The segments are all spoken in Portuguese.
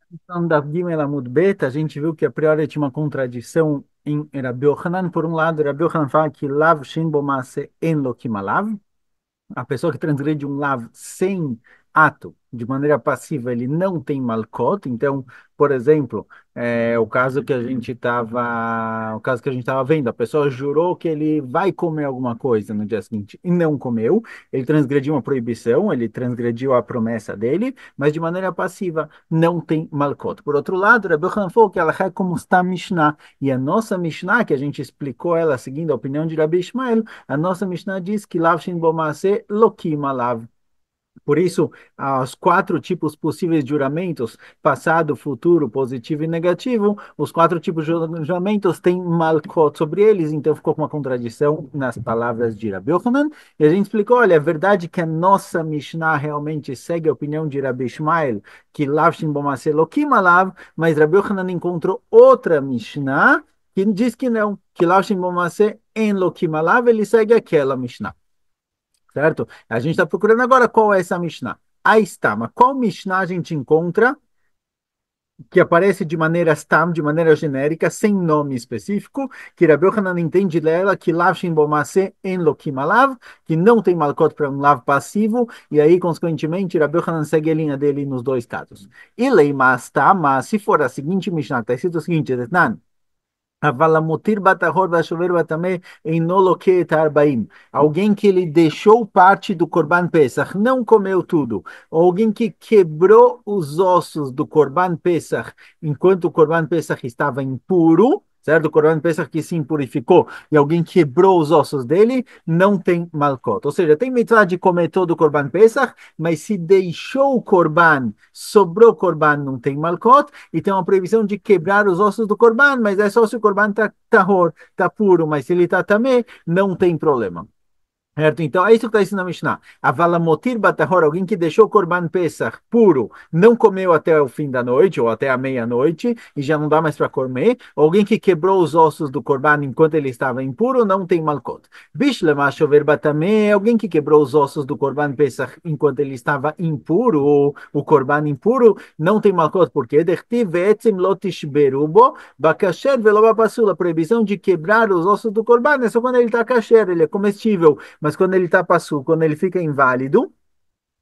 Então, da Gimel Amud Bet, a gente viu que a priori tinha uma contradição em Rabi Yohanan. Por um lado, Rabi Yohanan fala que Lav Shin Bo Maaseh En Lo Kimalav, a pessoa que transgride um lav sem ato, de maneira passiva, ele não tem malcot. Então, por exemplo, o caso que a gente estava vendo, a pessoa jurou que ele vai comer alguma coisa no dia seguinte e não comeu. Ele transgrediu uma proibição, ele transgrediu a promessa dele, mas de maneira passiva não tem malcot. Por outro lado, Rabbi Hanan falou que ela é como está a Mishnah, e a nossa Mishnah, que a gente explicou ela seguindo a opinião de Rabbi Ishmael, a nossa Mishnah diz que Lav Shin Bo Maaseh Lokim Alav. Por isso, os quatro tipos possíveis de juramentos, passado, futuro, positivo e negativo, os quatro tipos de juramentos têm malkot sobre eles, então ficou com uma contradição nas palavras de Rabbi Yochanan. E a gente explicou, olha, é verdade que a nossa Mishnah realmente segue a opinião de Rabbi Ishmael, que Lav Shin Bo Maaseh Lokim Alav, mas Rabbi Yochanan encontrou outra Mishnah que diz que não, que Lav Shin Bo Maaseh En Lokim Alav, ele segue aquela Mishnah, certo? A gente está procurando agora qual é essa Mishnah. Aí está, mas qual Mishnah a gente encontra que aparece de maneira stam, de maneira genérica, sem nome específico, que Rabbi Yohanan entende dela que lav shin bo maaseh en lokim alav, que não tem malcot para um lav passivo, e aí, consequentemente, Rabbi Yohanan segue a linha dele nos dois casos. E lei mas tá, mas se for a seguinte Mishnah, está escrito o seguinte, Detnan, אבל המותיר בת החור והשובר בטמא אינו לוקה את הארבעים. Alguém que ele deixou parte do Corban Pesach, não comeu tudo. Alguém que quebrou os ossos do Corban Pesach enquanto o Corban Pesach estava impuro, certo? O Corban Pesach que se impurificou e alguém quebrou os ossos dele, não tem malcot. Ou seja, tem mitzvah de comer todo o Corban Pesach, mas se deixou o Corban, sobrou Corban, não tem malcot, e tem uma proibição de quebrar os ossos do Corban, mas é só se o Corban está tahor, tá puro, mas se ele está também, não tem problema. Certo? Então, é isso que está ensinando a Mishnah. Avalamotir batahor, alguém que deixou o Corban Pesach puro, não comeu até o fim da noite, ou até a meia-noite, e já não dá mais para comer. Alguém que quebrou os ossos do Corban enquanto ele estava impuro, não tem malcot. Bishlema chover batamé, alguém que quebrou os ossos do Corban Pesach enquanto ele estava impuro, ou o Corban impuro, não tem malcot, porque dertiv ve'etzim lotish berubo, bakasher veloba pasula, proibição de quebrar os ossos do Corban, é só quando ele está kasher, ele é comestível, mas quando ele está passu, quando ele fica inválido,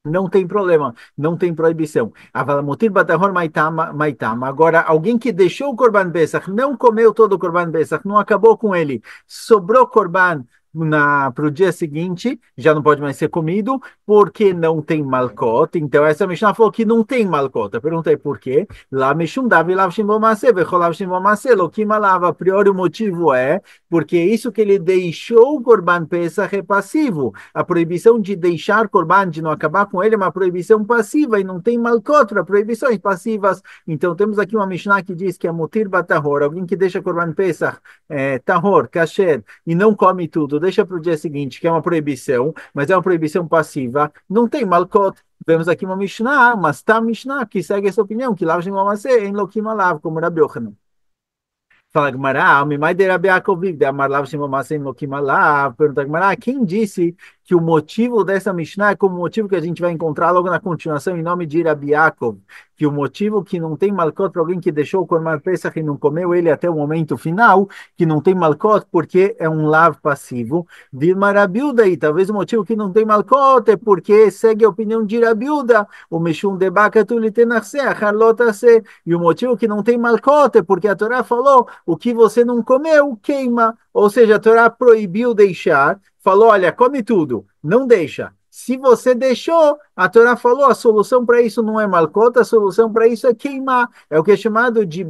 não tem problema, não tem proibição. Avalamutir batahor maitama. Agora, alguém que deixou o Corban Pesach, não comeu todo o Corban Pesach, não acabou com ele, sobrou Corban para o dia seguinte, já não pode mais ser comido, porque não tem malcot. Então, essa Mishnah falou que não tem malcot. Eu perguntei por quê. Lá, Mishum Davi Lav Shimon Maseh, Vecholav Shimon Maseh, Lokim Alav. A priori, o motivo é porque isso que ele deixou o Corban Pesach é passivo. A proibição de deixar Corban, de não acabar com ele, é uma proibição passiva e não tem malcot para proibições passivas. Então, temos aqui uma Mishnah que diz que é mutir batahor, alguém que deixa Corban Pesach, tahor, kasher, e não come tudo, deixa para o dia seguinte, que é uma proibição, mas é uma proibição passiva, não tem malcot. Vemos aqui uma Mishnah, mas tá Mishnah que segue essa opinião, que lav em lokim alav, como Rabi Yochanan. Fala Gmará, Mimai de Rabi Yaakov, de Amar Lav Shimon Maaseh Lokim Alav. Pergunta Gmará, quem disse que o motivo dessa Mishnah é como o motivo que a gente vai encontrar logo na continuação em nome de Rabi Yaakov, que o motivo que não tem malcot para alguém que deixou o Korban Pesach e não comeu ele até o momento final, que não tem malcot porque é um lav passivo. Dilma Rabiuda, e talvez o motivo que não tem malcot é porque segue a opinião de Rabiuda, o Meshum de Bakatulitenachse, a Harlotase, e o motivo que não tem malcot é porque a Torá falou o que você não comeu, queima. Ou seja, a Torá proibiu deixar, falou, olha, come tudo, não deixa. Se você deixou, a Torá falou, a solução para isso não é malcota, a solução para isso é queimar. É o que é chamado de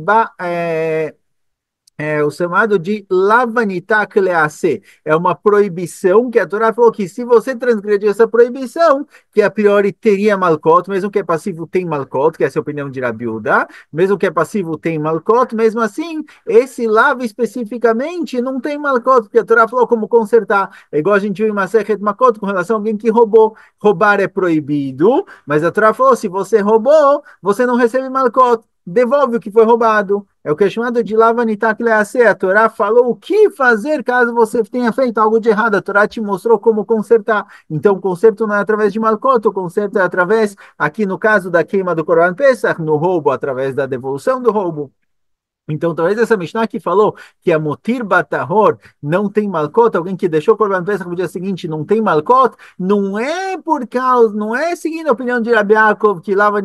o chamado de lavanitá klease. É uma proibição que a Torá falou que se você transgredir essa proibição, que a priori teria malcot, mesmo que é passivo tem malcot, que essa é a opinião de Rabiuda, mesmo que é passivo tem malcot, mesmo assim, esse lava especificamente não tem malcot, porque a Torá falou como consertar. É igual a gente viu em Masechet Makot com relação a alguém que roubou. Roubar é proibido, mas a Torá falou, se você roubou, você não recebe malcot. Devolve o que foi roubado. É o que é chamado de lavanitak lease. A Torá falou o que fazer caso você tenha feito algo de errado. A Torá te mostrou como consertar. Então, o conserto não é através de Malkot, o conserto é através, aqui no caso da queima do Corban Pesach, no roubo, através da devolução do roubo. Então, talvez essa Mishnah que falou que a Motir Batahor não tem Malkot, alguém que deixou o Corban Pesach no dia seguinte não tem Malkot, não é por causa, não é seguindo a opinião de Rabi Yaakov, que lava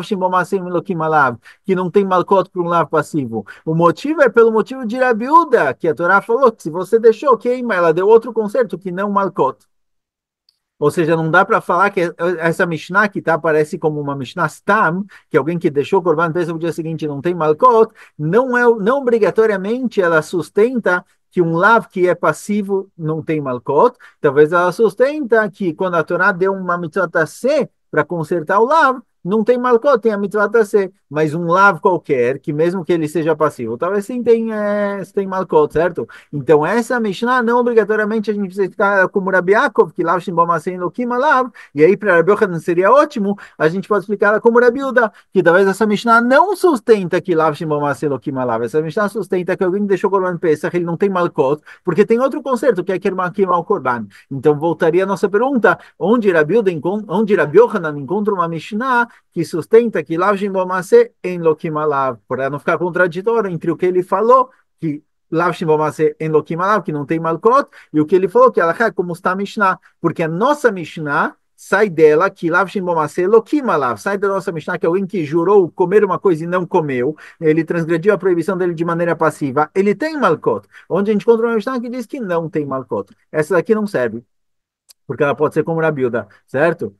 Shimbomasim Elokim Alav, que não tem Malkot por um lavo passivo. O motivo é pelo motivo de Rabi Uda, que a Torá falou que se você deixou, queima, ela deu outro conserto que não Malkot. Ou seja, não dá para falar que essa Mishnah que tá, parece como uma Mishnah Stam, que alguém que deixou o Corban Pesach no dia seguinte não tem Malkot, não obrigatoriamente ela sustenta que um lav que é passivo não tem Malkot. Talvez ela sustenta que quando a Torá deu uma mitzvah tassé para consertar o lav, não tem Malkot, tem a mitzvah tassé. Mas um lav qualquer, que mesmo que ele seja passivo, talvez sim tem Malkot, certo? Então, essa Mishnah, não obrigatoriamente a gente precisa ficar como Rabi Yaakov, que Lav Shimbomasen Elokim Alav, e aí para Rabi Yochanan seria ótimo, a gente pode explicar ela como Rabi Uda, que talvez essa Mishnah não sustenta que Lav Shimbomasen Elokim Alav, essa Mishnah sustenta que alguém deixou o Corban Pesach, ele não tem Malkot, porque tem outro conserto, que é queimar o Corban. Então, voltaria a nossa pergunta, onde Rabi Yochanan encontra uma Mishnah que sustenta que Lav Shimbomasen Elokim Alav, para não ficar contraditório entre o que ele falou, que Lav Shimomase em Lokim Alav, que não tem Malkot, e o que ele falou, que ela é como está a Mishnah, porque a nossa Mishnah sai dela, que Lav Shimomase Lokim Alav, sai da nossa Mishnah, que alguém que jurou comer uma coisa e não comeu, ele transgrediu a proibição dele de maneira passiva, ele tem Malkot, onde a gente encontra uma Mishnah que diz que não tem Malkot. Essa daqui não serve, porque ela pode ser como Rabiuda, certo?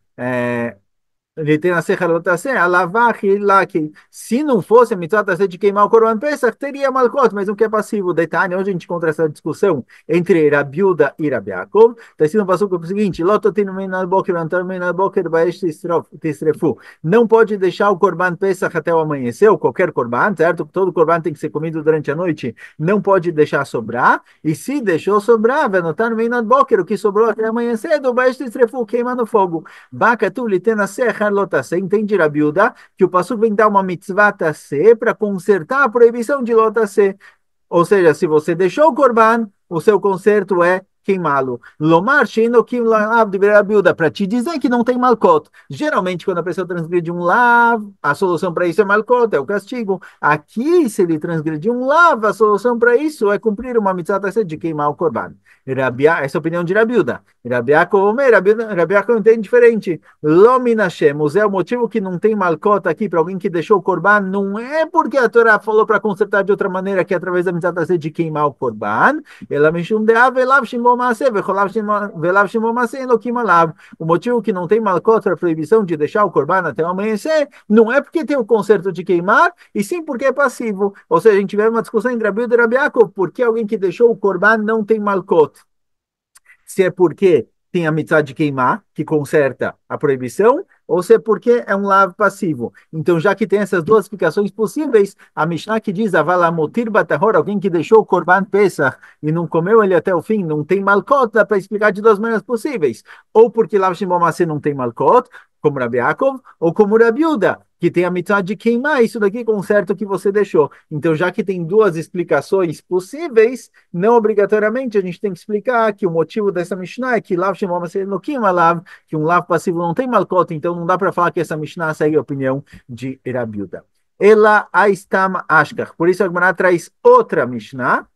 Ele tem a Secharotase, a Lavachi, Laki. Se não fosse a mitzvah de queimar o Corban Pesach, teria Malkot, mas não que é passivo. Detalhe, onde a gente encontra essa discussão entre Rabiuda e Rabi Yaakov, está escrito no passuco o seguinte: Lototin meinal boker, antar meinal boker, baesh tisrefu. Não pode deixar o Corban Pesach até o amanhecer, ou qualquer Corban, certo? Todo Corban tem que ser comido durante a noite. Não pode deixar sobrar, e se deixou sobrar, vai notar no meinal boker, o que sobrou até amanhecer, do baesh tisrefu, queima no fogo. Bakatu litena secha Lotase, entende Rabiuda, que o Passuco vem dar uma mitzvah tassé para consertar a proibição de Lotase. Ou seja, se você deixou o Corban, o seu conserto é queimá-lo. Lomar sheino kim lav de Rabiuda, para te dizer que não tem malcot. Geralmente, quando a pessoa transgride um lav, a solução para isso é malcot, é o castigo. Aqui, se ele transgredir um lav, a solução para isso é cumprir uma mitzvah tassé de queimar o Corban. Essa é a opinião de Rabiuda. Rabiakov entende diferente. Lominashemos é o motivo que não tem malcota aqui para alguém que deixou o Corban, não é porque a Torá falou para consertar de outra maneira, que é através da mitzvah de queimar o Corban. Ela mishum de'av velav shimomase velav shimomase elokim alav. O motivo que não tem malcota para a proibição de deixar o Corban até o amanhecer, não é porque tem o conserto de queimar, e sim porque é passivo. Ou seja, a gente tiver uma discussão entre Rabiuda e Rabiakov, porque alguém que deixou o Corban não tem malcota. Se é porque tem a mitzvah de queimar, que conserta a proibição, ou se é porque é um lavo passivo. Então, já que tem essas duas explicações possíveis, a Mishnah que diz, avalamotir batahor, alguém que deixou o Corban Pesach e não comeu ele até o fim, não tem malcot, dá para explicar de duas maneiras possíveis. Ou porque Lav Shimomase não tem malcot, como Rabi Yaakov, ou como Rabi Uda, que tem a mitzvah de queimar isso daqui conserta o que você deixou. Então, já que tem duas explicações possíveis, não obrigatoriamente a gente tem que explicar que o motivo dessa Mishnah é que Lav Shimomase Elokim Alav, que um lavo passivo não tem malcota, então não dá para falar que essa Mishnah segue a opinião de Rabiuda. Ela aistam ashkar. Por isso a Gemara traz outra Mishnah,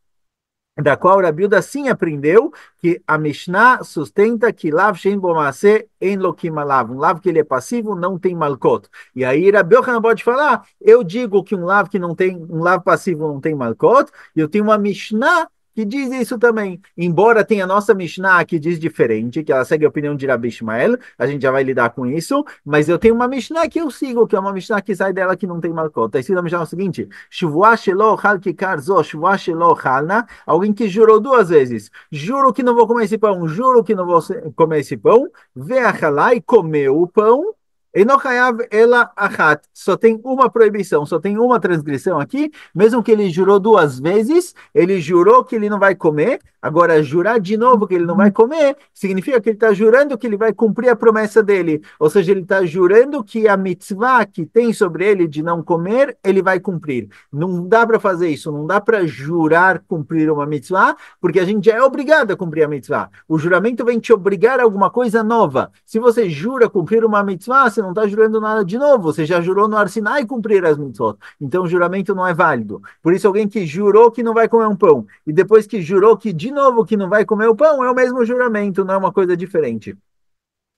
da qual Rabiuda sim aprendeu que a Mishnah sustenta que lav shen bomase en lokim alav, um lav que ele é passivo não tem malcot. E aí Rabi Yochanan pode falar, eu digo que um lav que não tem, um lav passivo não tem malcot, e eu tenho uma Mishnah que diz isso também. Embora tenha a nossa Mishnah que diz diferente, que ela segue a opinião de Rabi Ishmael, a gente já vai lidar com isso, mas eu tenho uma Mishnah que eu sigo, que é uma Mishnah que sai dela que não tem malcot. Está escrito na Mishnah o seguinte, Shuvua shelo chal kikar zo, shuvua shelo chalna, alguém que jurou duas vezes, juro que não vou comer esse pão, juro que não vou comer esse pão, ve'achalá e comeu o pão, Eino chayav ela achat. Só tem uma proibição, só tem uma transgressão aqui. Mesmo que ele jurou duas vezes, ele jurou que ele não vai comer. Agora, jurar de novo que ele não vai comer, significa que ele está jurando que ele vai cumprir a promessa dele. Ou seja, ele está jurando que a mitzvah que tem sobre ele de não comer, ele vai cumprir. Não dá para fazer isso, não dá para jurar cumprir uma mitzvah, porque a gente já é obrigado a cumprir a mitzvah. O juramento vem te obrigar a alguma coisa nova. Se você jura cumprir uma mitzvah, você não está jurando nada de novo. Você já jurou no Har Sinai cumprir as mitzvot. Então o juramento não é válido. Por isso, alguém que jurou que não vai comer um pão e depois que jurou que de novo que não vai comer o pão, é o mesmo juramento, não é uma coisa diferente.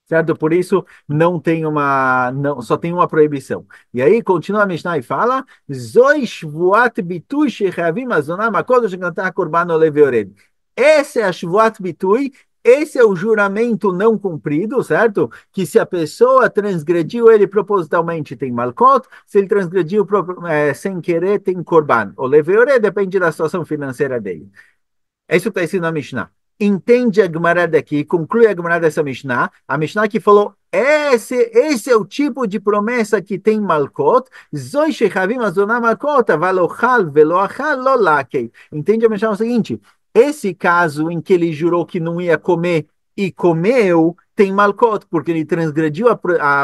Certo? Por isso não tem uma, não, só tem uma proibição. E aí continua a Mishnah e fala: Zoi shvuat bitui shechavim azonah makodesh shekantah korban olev veored. Esse é a shvuat bitui. Esse é o juramento não cumprido, certo? Que se a pessoa transgrediu ele propositalmente, tem malcot. Se ele transgrediu sem querer, tem korban. O leveore depende da situação financeira dele. Isso está escrito na Mishnah. Entende a Gemara daqui, conclui a Gemara dessa Mishnah, a Mishnah que falou, esse é o tipo de promessa que tem Malkot, Zoi shechavim azonah Malkot, avalochal veloachal lo lakei. Entende a Mishnah o seguinte, esse caso em que ele jurou que não ia comer e comeu, tem Malkot, porque ele transgrediu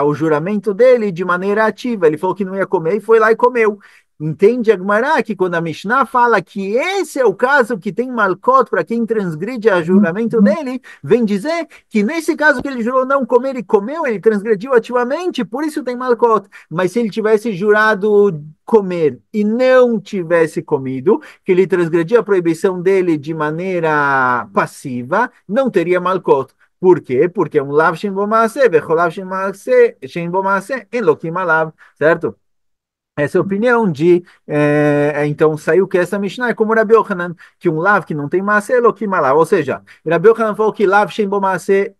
o juramento dele de maneira ativa, ele falou que não ia comer e foi lá e comeu. Entende a Gemara que quando a Mishnah fala que esse é o caso que tem Malkot para quem transgride o juramento dele, vem dizer que nesse caso que ele jurou não comer e comeu, ele transgrediu ativamente, por isso tem Malkot. Mas se ele tivesse jurado comer e não tivesse comido, que ele transgrediu a proibição dele de maneira passiva, não teria Malkot. Por quê? Porque é um lav shem bo maaseh, vecholav shem bo maaseh, en lo kim alav, certo? Essa é a opinião de. Então, saiu que essa Mishnah é como Rabi Yochanan, que um lav que não tem maaseh, elokim alav. Ou seja, Rabi Yochanan falou que lav shem bo maaseh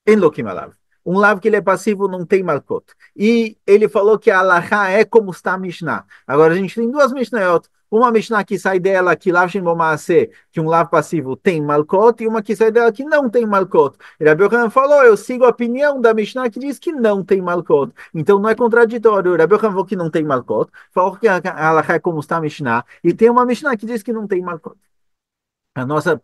em lokim alav. Um lav que ele é passivo não tem malkot. E ele falou que a alahá é como está a Mishnah. Agora a gente tem duas Mishnayot. Uma Mishnah que sai dela que lav shem bo maaseh, que um lav passivo tem malkot, e uma que sai dela que não tem malkot. E Rabi Yochanan falou, eu sigo a opinião da Mishnah que diz que não tem malkot. Então não é contraditório. Rabi Yochanan falou que não tem malkot, falou que a alahá é como está a Mishnah, e tem uma Mishnah que diz que não tem malkot.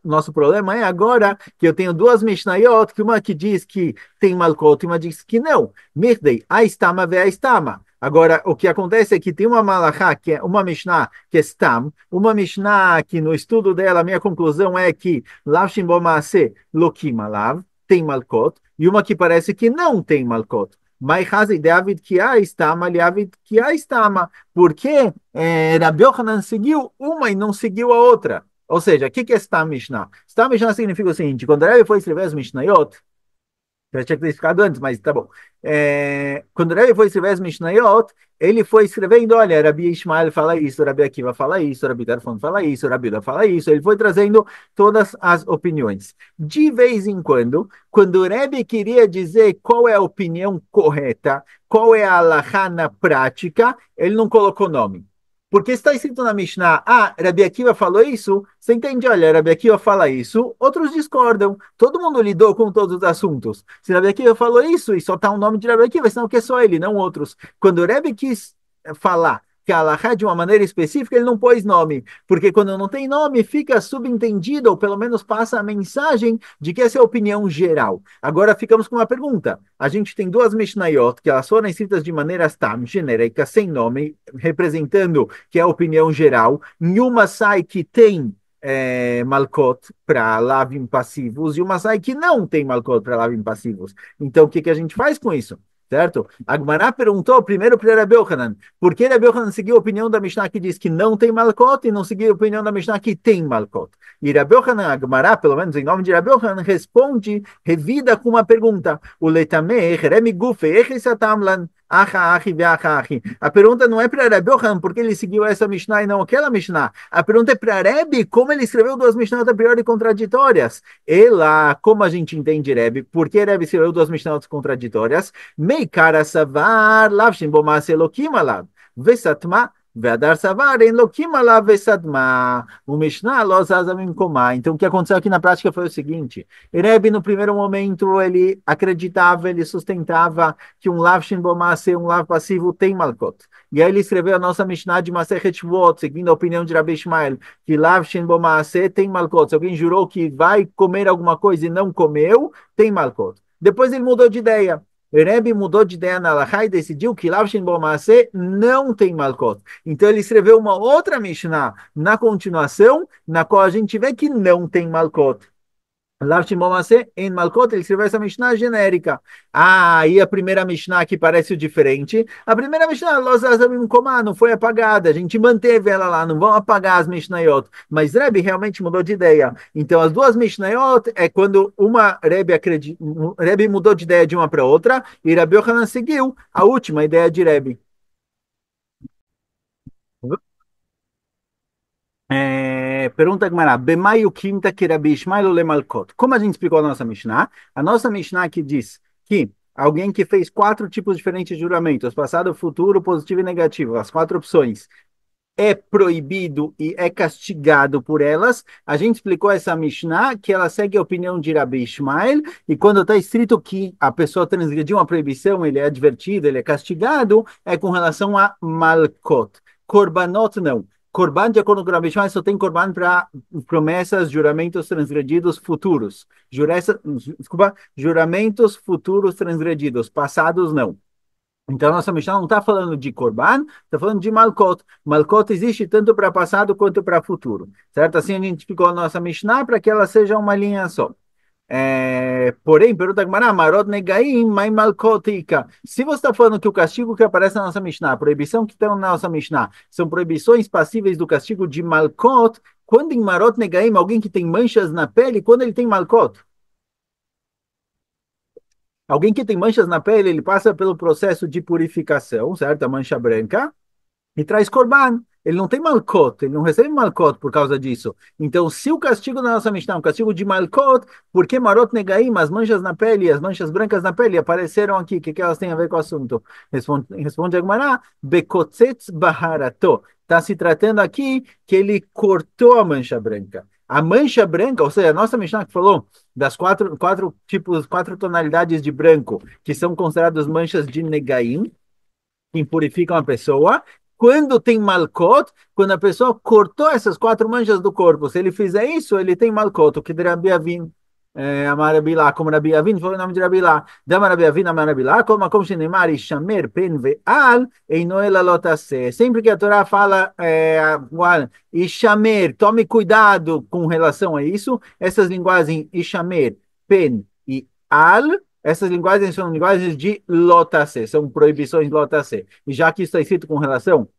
Nosso problema é agora que eu tenho duas Mishnayot, que uma que diz que tem Malkot e uma diz que não. Mirdei, a estama ve a estama. Agora, o que acontece é que tem uma Malachá, que é uma Mishnah, que é Stam, uma Mishnah que no estudo dela, a minha conclusão é que Lav Shem Bo Maaseh Lokim Alav, tem Malkot, e uma que parece que não tem Malkot. Mas David que a estama, David que a estama, porque Rabi Yochanan seguiu uma e não seguiu a outra. Ou seja, o que é Stam Mishnah? Stam Mishnah significa o seguinte: quando Rebbe foi escrever as Mishnayot, já tinha que ter explicado antes, mas tá bom. Quando Rebbe foi escrever as Mishnayot, ele foi escrevendo: olha, Rabi Ishmael fala isso, Rabi Akiva fala isso, Rabi Tarfon fala isso, Rabi Uda fala isso. Ele foi trazendo todas as opiniões. De vez em quando o Rebbe queria dizer qual é a opinião correta, qual é a halachá na prática, ele não colocou nome. Porque está escrito na Mishnah, Rabi Akiva falou isso, você entende? Olha, Rabi Akiva fala isso, outros discordam. Todo mundo lidou com todos os assuntos. Se Rabi Akiva falou isso, e só está o nome de Rabi Akiva, senão que é só ele, não outros. Quando o Rebbe quis falar que a Halachá de uma maneira específica, ele não pôs nome, porque quando não tem nome, fica subentendido, ou pelo menos passa a mensagem de que essa é a opinião geral. Agora ficamos com uma pergunta. A gente tem duas Mishnayot, que elas foram escritas de maneira tam, genérica, sem nome, representando que é a opinião geral. Em uma sai que tem Malkot para lavim passivos e uma sai que não tem Malkot para lavim passivos. Então, o que a gente faz com isso? Certo? A Gemara perguntou primeiro para Rabi Yochanan, por que Rabi Yochanan seguiu a opinião da Mishnah que diz que não tem Malkot e não seguiu a opinião da Mishnah que tem Malkot? E Rabi Yochanan, a Gemara, pelo menos em nome de Rabi Yochanan, responde, revida com uma pergunta. O letameh, remi gufe, echisatamlan, a pergunta não é para Rabi Yochanan porque ele seguiu essa Mishnah e não aquela Mishnah. A pergunta é para Rebbe como ele escreveu duas Mishnahs a priori contraditórias. Ela, como a gente entende Rebbe, por que Rebbe escreveu duas Mishnahs contraditórias? Meikara savar, lavshin bomas elokim alav, vesatma, Ve'adar savar en lokim alav vesadma, o Mishnah lo zaza mimkomá. Então, o que aconteceu aqui na prática foi o seguinte: Rebbe, no primeiro momento, ele acreditava, ele sustentava que um lav shin bomase, um lav passivo, tem malkot. E aí ele escreveu a nossa Mishnah de Masechet Shvuot, seguindo a opinião de Rabi Ishmael, que lav shin bomase tem malkot. Se alguém jurou que vai comer alguma coisa e não comeu, tem malkot. Depois ele mudou de ideia. Rebbe mudou de ideia na Halachá e decidiu que Lav Shin Bomase não tem Malkot. Então ele escreveu uma outra Mishnah na continuação, na qual a gente vê que não tem Malkot. Lav Shin Bomase em Malkot, ele escreveu essa Mishnah genérica. Ah, e a primeira Mishnah que parece o diferente. A primeira Mishnah, Los Azamim Komá, não foi apagada. A gente manteve ela lá, não vão apagar as Mishnayot. Mas Rebbe realmente mudou de ideia. Então, as duas Mishnayot é quando uma Rebbe, Rebbe mudou de ideia de uma para outra e Rabi Yohanan seguiu a última ideia de Rebbe. Pergunta Gemara, Bemaio quinta que Rabi Ishmael le Malkot. Como a gente explicou a nossa Mishnah que diz que alguém que fez quatro tipos diferentes de juramentos, passado, futuro, positivo e negativo, as quatro opções, é proibido e é castigado por elas. A gente explicou essa Mishnah que ela segue a opinião de Rabi Ishmael, e quando está escrito que a pessoa transgrediu uma proibição, ele é advertido, ele é castigado, é com relação a Malkot. Korbanot não. Korban, de acordo com o Rabi Ishmael, só tem Korban para promessas, juramentos transgredidos futuros. Desculpa, juramentos futuros transgredidos, passados não. Então, nossa Mishnah não está falando de Korban, está falando de Malkot. Malkot existe tanto para passado quanto para futuro. Certo? Assim a gente explicou a nossa Mishnah para que ela seja uma linha só. Porém, pergunta Gemara, Marot Negaim, Mai Malkotika. Se você está falando que o castigo que aparece na nossa Mishnah, a proibição que está na nossa Mishnah, são proibições passíveis do castigo de Malkot, quando em Marot Negaim, alguém que tem manchas na pele, quando ele tem Malkot? Alguém que tem manchas na pele, ele passa pelo processo de purificação, certo? A mancha branca, e traz corban. Ele não tem malcot, ele não recebe malcot por causa disso. Então, se o castigo da nossa Mishnah é um castigo de malcot, por que marot negaim, as manchas na pele, as manchas brancas na pele, apareceram aqui? O que elas têm a ver com o assunto? Responde a Gemara, bekotzetz baharato. Está se tratando aqui que ele cortou a mancha branca. A mancha branca, ou seja, a nossa Mishnah que falou das quatro tipos, quatro tonalidades de branco, que são consideradas manchas de negaim, que impurificam a pessoa. Quando tem malcot, quando a pessoa cortou essas quatro manchas do corpo, se ele fizer isso, ele tem malcot, o que de Rabi Avin, Amar Rabi Lá, como Rabi Avin, foi o nome de Rabi Lá. Dama Rabi Avin, Amar Rabi Lá, como Shenemar, Ishamer, Pen Ve'al, Einoela Lotase. Sempre que a Torá fala, Ishamer, tome cuidado com relação a isso, essas linguagens Ishamer, Pen e Al, essas linguagens são linguagens de lotase, são proibições lotase. E já que isso está escrito com relação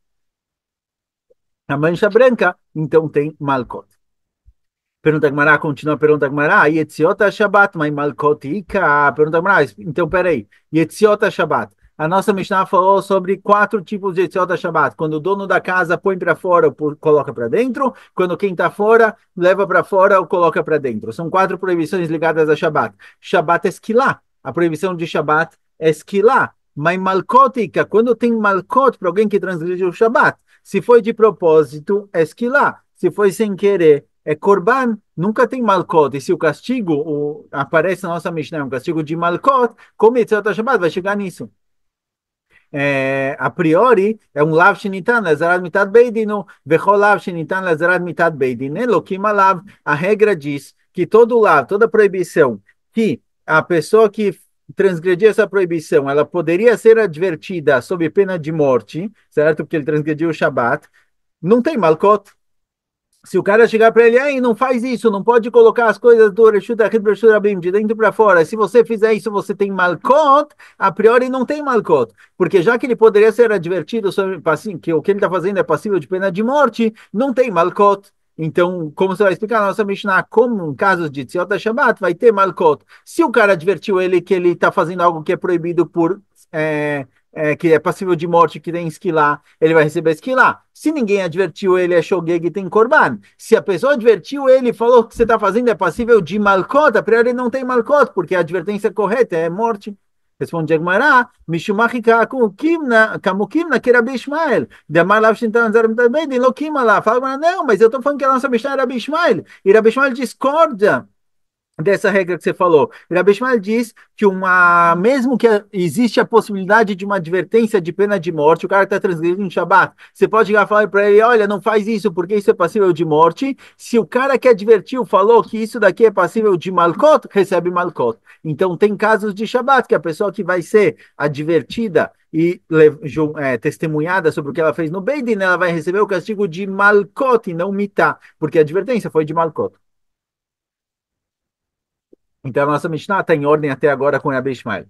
à mancha branca, então tem malcot. Pergunta Gmará, continua a pergunta Gmará. Yetziot Shabbat, mas malcot ika. Pergunta Gmará, então peraí. Yetziot Shabbat. A nossa Mishnah falou sobre quatro tipos de Yetziot Shabbat. Quando o dono da casa põe para fora ou coloca para dentro. Quando quem está fora leva para fora ou coloca para dentro. São quatro proibições ligadas a Shabbat. Shabbat é esquilá. A proibição de Shabbat é esquilá. Mas malcotica, quando tem malcot para alguém que transgrediu o Shabbat. Se foi de propósito, é esquilá. Se foi sem querer, é Corban, nunca tem Malkot. E se o castigo aparece na nossa Mishnah, um castigo de Malkot, como Yitzhak Shabbat vai chegar nisso. A priori, é um lav shenitan lezarat mitat beidinu, vechol lav shenitan lezarat mitat beidin, elokim alav. A regra diz que todo lav, toda proibição, que a pessoa que transgredir essa proibição, ela poderia ser advertida sob pena de morte, certo? Porque ele transgrediu o Shabat, não tem Malkot. Se o cara chegar para ele, aí não faz isso, não pode colocar as coisas do Reshut Achid Reshut Rabim de dentro para fora. Se você fizer isso, você tem malcot. A priori não tem malcot, porque já que ele poderia ser advertido sobre que o que ele está fazendo é passível de pena de morte, não tem malcot. Então, como você vai explicar na nossa Mishnah, como em casos de Tziot Shabbat, vai ter malcot. Se o cara advertiu ele que ele está fazendo algo que é proibido por que é passível de morte, que tem esquilá, ele vai receber esquilá. Se ninguém advertiu ele, é shogeg e tem korban. Se a pessoa advertiu ele e falou que você está fazendo é passível de malcot, a priori não tem malcot, porque a advertência correta é morte. Responde Agmará, Mishumachi Kamukimna, que Rabi Ishmael. De Amar Lav Shintan Zarim também, de Lokima lá. Fala, não, mas eu estou falando que a nossa Mishnah é Rabi Ishmael. E Rabi Ishmael discorda dessa regra que você falou. Rabi Ishmael diz que mesmo que existe a possibilidade de uma advertência de pena de morte, o cara está transgredindo um Shabat, você pode chegar e falar para ele, olha, não faz isso porque isso é passível de morte. Se o cara que advertiu falou que isso daqui é passível de Malkot, recebe Malkot. Então tem casos de Shabat que a pessoa que vai ser advertida e testemunhada sobre o que ela fez no Beidin, ela vai receber o castigo de Malkot e não Mitá, porque a advertência foi de Malkot. Então a nossa Mishnah está em ordem até agora com Rabi Ishmael.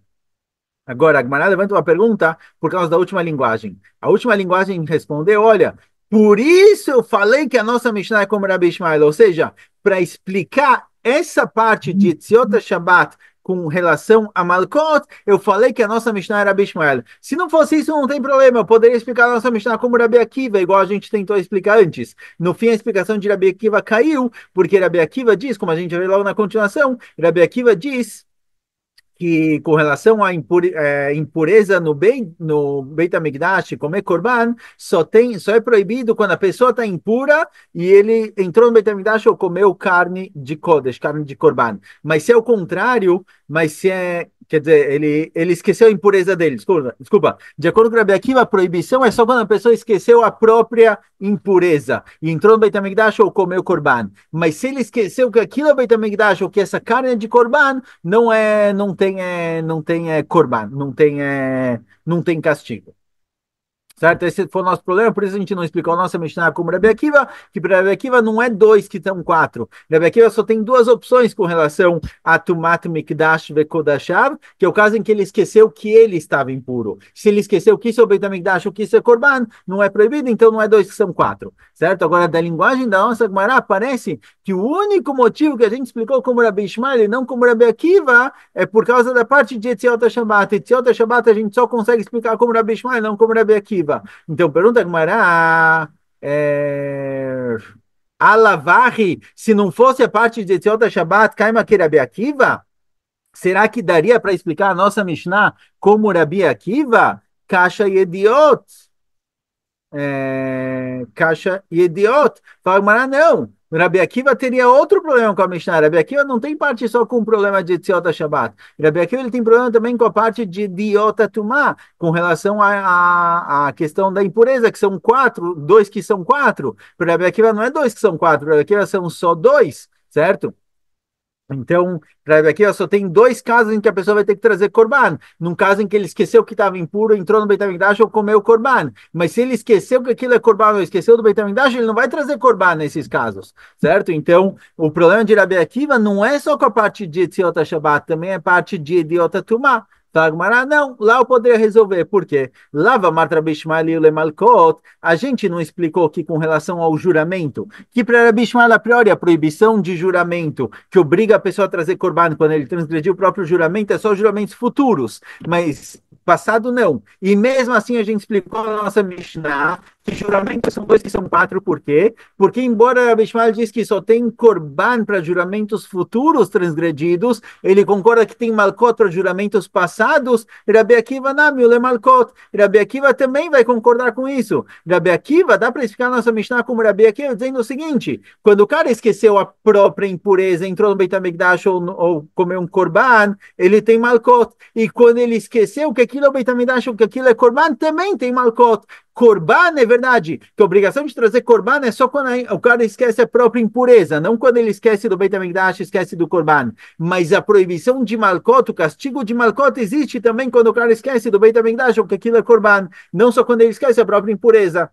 Agora, a Gemara levanta uma pergunta por causa da última linguagem. A última linguagem respondeu, olha, por isso eu falei que a nossa Mishnah é como Rabi Ishmael, ou seja, para explicar essa parte de Tziot Shabbat com relação a Malkot, eu falei que a nossa Mishnah era Rabi Ishmael. Se não fosse isso, não tem problema, eu poderia explicar a nossa Mishnah como Rabi Akiva, igual a gente tentou explicar antes. No fim, a explicação de Rabi Akiva caiu, porque Rabi Akiva diz, como a gente vai ver logo na continuação, Rabi Akiva diz que com relação à impureza no Beit HaMikdash, comer korban, só é proibido quando a pessoa está impura e ele entrou no Beit HaMikdash ou comeu carne de Kodesh, carne de korban. Mas se é o contrário, mas se é, quer dizer, ele esqueceu a impureza dele, desculpa. De acordo com o Rabi Akiva, a proibição é só quando a pessoa esqueceu a própria impureza e entrou no Beit HaMikdash ou comeu korban. Mas se ele esqueceu que aquilo é Beit HaMikdash ou que essa carne é de korban, não tem korban, não tem castigo. Certo? Esse foi o nosso problema, por isso a gente não explicou a nossa Mishnah como Rabi Akiva, que para Rabi Akiva não é dois que são quatro. Rabi Akiva só tem duas opções com relação a Tumat Mikdash Vekodashav, que é o caso em que ele esqueceu que ele estava impuro. Se ele esqueceu que isso é o Beit HaMikdash ou que isso é Korban, não é proibido, então não é dois que são quatro. Certo? Agora, da linguagem da nossa Gemara, parece que o único motivo que a gente explicou como Rabi Ishmael e não como Rabi Akiva é por causa da parte de Etziot Shabbat. Etziot Shabbat a gente só consegue explicar como Rabi Ishmael, não como Rabi Akiva. Então, pergunta Gemara, Alavarri, se não fosse a parte de Etziot Shabbat, Kaima que Rabi Akiva, será que daria para explicar a nossa Mishnah como Rabi Akiva? Kasha Yediot. Caixa e idiota. Fala, mas não. Rabi Akiva teria outro problema com a Mishnah. Rabi Akiva não tem parte só com o problema de Tziot Shabbat. Rabi Akiva ele tem problema também com a parte de Idiota Tumá, com relação à questão da impureza, que são quatro, dois que são quatro. Para Rabi Akiva não é dois que são quatro, Rabi Akiva são só dois, certo? Então, aqui só tem dois casos em que a pessoa vai ter que trazer korban. Num caso em que ele esqueceu que estava impuro, entrou no Beit HaMikdash ou comeu korban. Mas se ele esqueceu que aquilo é korban ou esqueceu do Beit HaMikdash, ele não vai trazer korban nesses casos, certo? Então, o problema de Rabi Akiva não é só com a parte de Etziot Shabbat, também é parte de Idiota Tumá. Fala, não, lá eu poderia resolver. Por quê? Lava Marta Bishmael e Lemalkot. A gente não explicou aqui com relação ao juramento, que para Rabi Ishmael, a priori, a proibição de juramento, que obriga a pessoa a trazer korban quando ele transgrediu o próprio juramento, é só juramentos futuros, mas passado não. E mesmo assim a gente explicou na nossa Mishnah que juramentos são dois que são quatro, por quê? Porque embora Rabi Ishmael diz que só tem korban para juramentos futuros transgredidos, ele concorda que tem malkot para juramentos passados, Rabi Akiva não, é malkot. Rabi Akiva também vai concordar com isso. Rabi Akiva, dá para explicar nossa Mishnah como Rabi Akiva, dizendo o seguinte, quando o cara esqueceu a própria impureza, entrou no Beit HaMikdash ou comeu um korban, ele tem malkot. E quando ele esqueceu que aquilo é o Beit HaMikdash ou que aquilo é korban, também tem malkot. Korban é verdade, que a obrigação de trazer korban é só quando o cara esquece a própria impureza, não quando ele esquece do Beit HaMikdash, esquece do korban. Mas a proibição de malkot, o castigo de malkot existe também quando o cara esquece do Beit HaMikdash ou que aquilo é korban, não só quando ele esquece a própria impureza.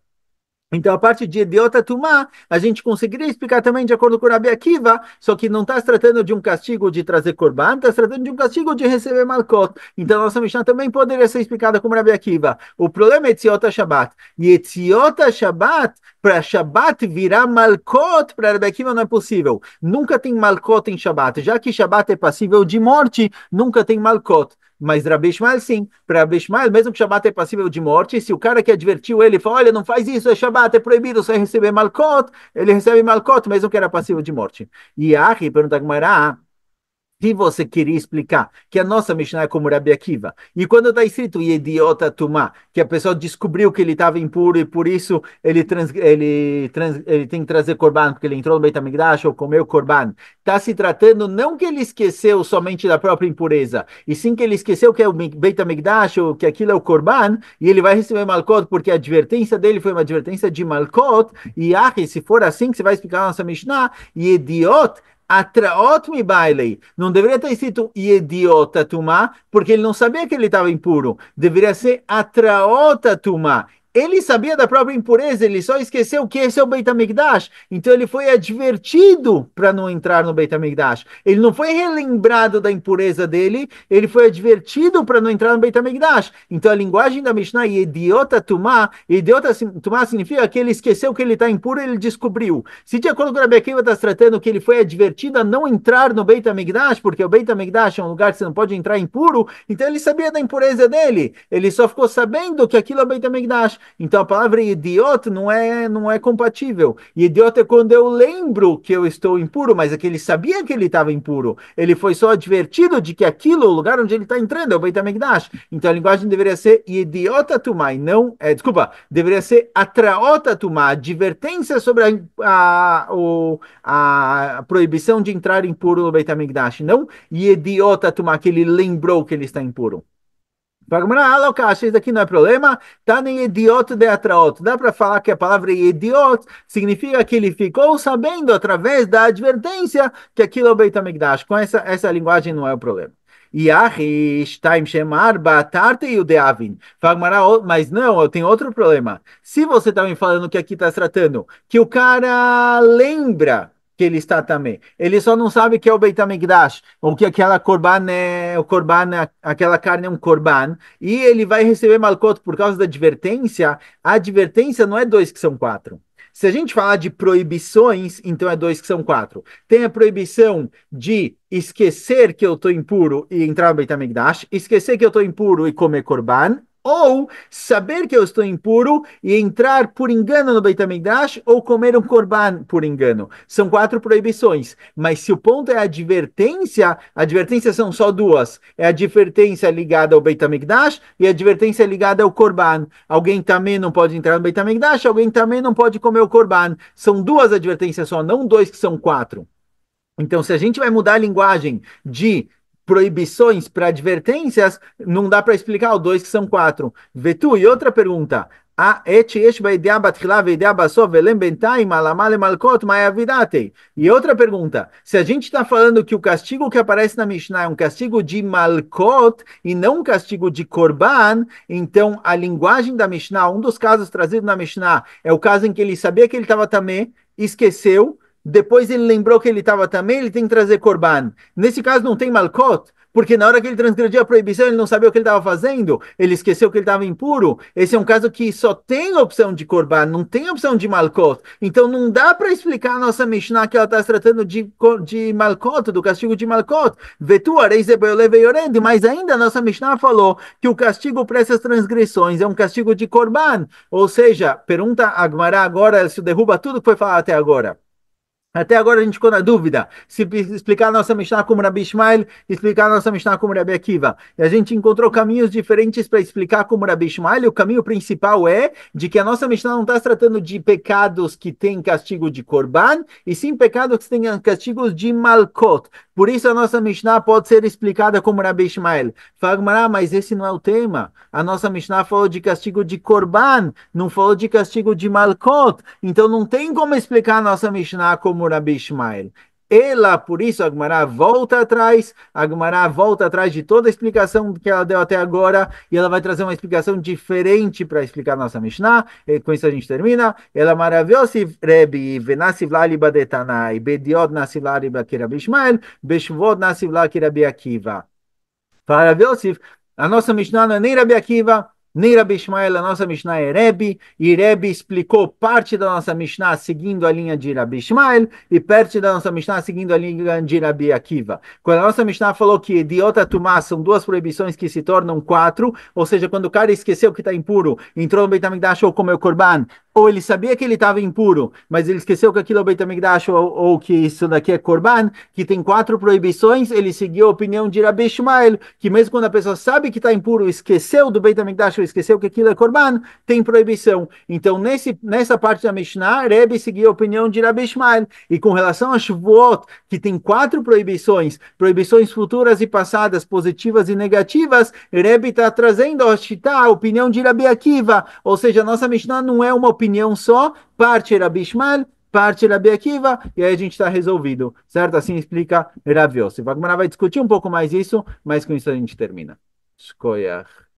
Então, a parte de idiota tumá, a gente conseguiria explicar também de acordo com o Rabi Akiva, só que não está se tratando de um castigo de trazer korban, está se tratando de um castigo de receber malkot. Então, a nossa Mishnah também poderia ser explicada como Rabi Akiva. O problema é Etziot Shabbat. E Etziot Shabbat, para Shabbat virar malkot, para Rabi Akiva não é possível. Nunca tem malkot em Shabbat. Já que Shabbat é passível de morte, nunca tem malkot. Mas Rabi Ishmael sim, para Rabi Ishmael, mesmo que Shabbat é passível de morte, se o cara que advertiu ele fala, olha, não faz isso, é Shabbat, é proibido, você receber malkot, ele recebe malkot, mesmo que era passível de morte. E Ahi pergunta a Gemara, Se você queria explicar que a nossa Mishnah é como Rabi Akiva, e quando está escrito Yediota Tumá, que a pessoa descobriu que ele estava impuro e por isso ele tem que trazer Corban, porque ele entrou no Beit HaMikdash ou comeu Corban, está se tratando não que ele esqueceu somente da própria impureza, e sim que ele esqueceu que é o Beit HaMikdash ou que aquilo é o Corban, e ele vai receber Malkot, porque a advertência dele foi uma advertência de Malkot, e se for assim que você vai explicar a nossa Mishnah, Yediot Atraot mi bailei. Não deveria ter escrito idiota tumá, porque ele não sabia que ele estava impuro. Deveria ser atraota tumá. Ele sabia da própria impureza, ele só esqueceu que esse é o Beit HaMikdash. Então ele foi advertido para não entrar no Beit HaMikdash. Ele não foi relembrado da impureza dele, ele foi advertido para não entrar no Beit HaMikdash. Então a linguagem da Mishnah, idiota tumá significa que ele esqueceu que ele está impuro e ele descobriu. Se de acordo com o Rabi Akiva está tratando que ele foi advertido a não entrar no Beit HaMikdash, porque o Beit HaMikdash é um lugar que você não pode entrar impuro, então ele sabia da impureza dele. Ele só ficou sabendo que aquilo é o Beit HaMikdash. Então a palavra idiota não é compatível. Idiota é quando eu lembro que eu estou impuro, mas é que ele sabia que ele estava impuro. Ele foi só advertido de que aquilo, o lugar onde ele está entrando, é o Beit HaMikdash. Então a linguagem deveria ser idiota tumá, e não, desculpa, deveria ser atraota tumá, advertência sobre a proibição de entrar impuro no Beit HaMikdash, não idiota tumá, que ele lembrou que ele está impuro. Isso daqui não é problema, tá nem idiota de atraot. Dá para falar que a palavra idiot significa que ele ficou sabendo através da advertência que aquilo é o Beit HaMikdash. Com essa linguagem não é o problema. Yahish, Taim Shemar, Batarte e o Deavin. Mas não, eu tenho outro problema. Se você está me falando que aqui está se tratando, que o cara lembra que ele está também. Ele só não sabe que é o Beit HaMikdash, ou que aquela korban é o korban, aquela carne é um korban, e ele vai receber malcot por causa da advertência. A advertência não é dois que são quatro. Se a gente falar de proibições, então é dois que são quatro. Tem a proibição de esquecer que eu estou impuro e entrar no Beit HaMikdash, esquecer que eu estou impuro e comer korban, ou saber que eu estou impuro e entrar por engano no Beit HaMikdash ou comer um korban por engano. São quatro proibições, mas se o ponto é a advertência são só duas. É a advertência ligada ao Beit HaMikdash e a advertência ligada ao korban. Alguém também não pode entrar no Beit HaMikdash, alguém também não pode comer o korban. São duas advertências só, não dois que são quatro. Então, se a gente vai mudar a linguagem de proibições para advertências, não dá para explicar os dois que são quatro. Vetu, e outra pergunta. E outra pergunta, se a gente está falando que o castigo que aparece na Mishnah é um castigo de Malkot e não um castigo de Korban, então a linguagem da Mishnah, um dos casos trazidos na Mishnah, é o caso em que ele sabia que ele estava também, esqueceu, depois ele lembrou que ele estava também, ele tem que trazer Corban. Nesse caso não tem Malkot, porque na hora que ele transgrediu a proibição, ele não sabia o que ele estava fazendo, ele esqueceu que ele estava impuro. Esse é um caso que só tem opção de Corban, não tem opção de Malkot. Então não dá para explicar a nossa Mishnah que ela está se tratando de Malkot, do castigo de Malkot. Vetu, mas ainda a nossa Mishnah falou que o castigo para essas transgressões é um castigo de Corban. Ou seja, pergunta a Agmará agora, se derruba tudo que foi falado até agora. Até agora a gente ficou na dúvida se explicar a nossa Mishnah como Rabi Ishmael, explicar a nossa Mishnah como Rabi Akiva. E a gente encontrou caminhos diferentes para explicar como Rabi Ishmael, e o caminho principal é de que a nossa Mishnah não está se tratando de pecados que têm castigo de Korban, e sim pecados que têm castigos de Malkot. Por isso a nossa Mishnah pode ser explicada como Rabi Ishmael. Fala, mas esse não é o tema. A nossa Mishnah falou de castigo de Korban, não falou de castigo de Malkot. Então não tem como explicar a nossa Mishnah como Rabi Ishmael. Ela, por isso, a Gemara volta atrás de toda a explicação que ela deu até agora, e ela vai trazer uma explicação diferente para explicar a nossa Mishnah. E com isso a gente termina. Ela maravilhosa, Rebi, Venasiv Lali Badetanai, Bediod Nasiv Lali Bakirabi Ishmael, Beshuvod Nasiv Lali Kirabi Akiva. Para Rabi Yosef, a nossa Mishnah não é nem Rabi Akiva, nem Rabi Ishmael, a nossa Mishnah é Rebi, e Rebi explicou parte da nossa Mishnah seguindo a linha de Rabi Ishmael, e parte da nossa Mishnah seguindo a linha de Rabi Akiva. Quando a nossa Mishnah falou que idiota tumá são duas proibições que se tornam quatro, ou seja, quando o cara esqueceu que está impuro, entrou no Beit HaMikdash ou comeu Korban, ou ele sabia que ele estava impuro, mas ele esqueceu que aquilo é o Beit HaMikdash, ou que isso daqui é Korban, que tem quatro proibições, ele seguiu a opinião de Rabi Ishmael, que mesmo quando a pessoa sabe que está impuro, esqueceu do Beit HaMikdash, ou esqueceu que aquilo é Korban, tem proibição. Então, nessa parte da Mishnah, Rebbe seguiu a opinião de Rabi Ishmael. E com relação a Shavuot, que tem quatro proibições, proibições futuras e passadas, positivas e negativas, Rebbe está trazendo a opinião de Rabi Akiva, ou seja, a nossa Mishnah não é uma opinião só, parte Rabi Ishmael, parte Rabi Akiva, e aí a gente está resolvido, certo? Assim explica Rav Yosef. A Gemara vai discutir um pouco mais isso, mas com isso a gente termina. Shkoyach.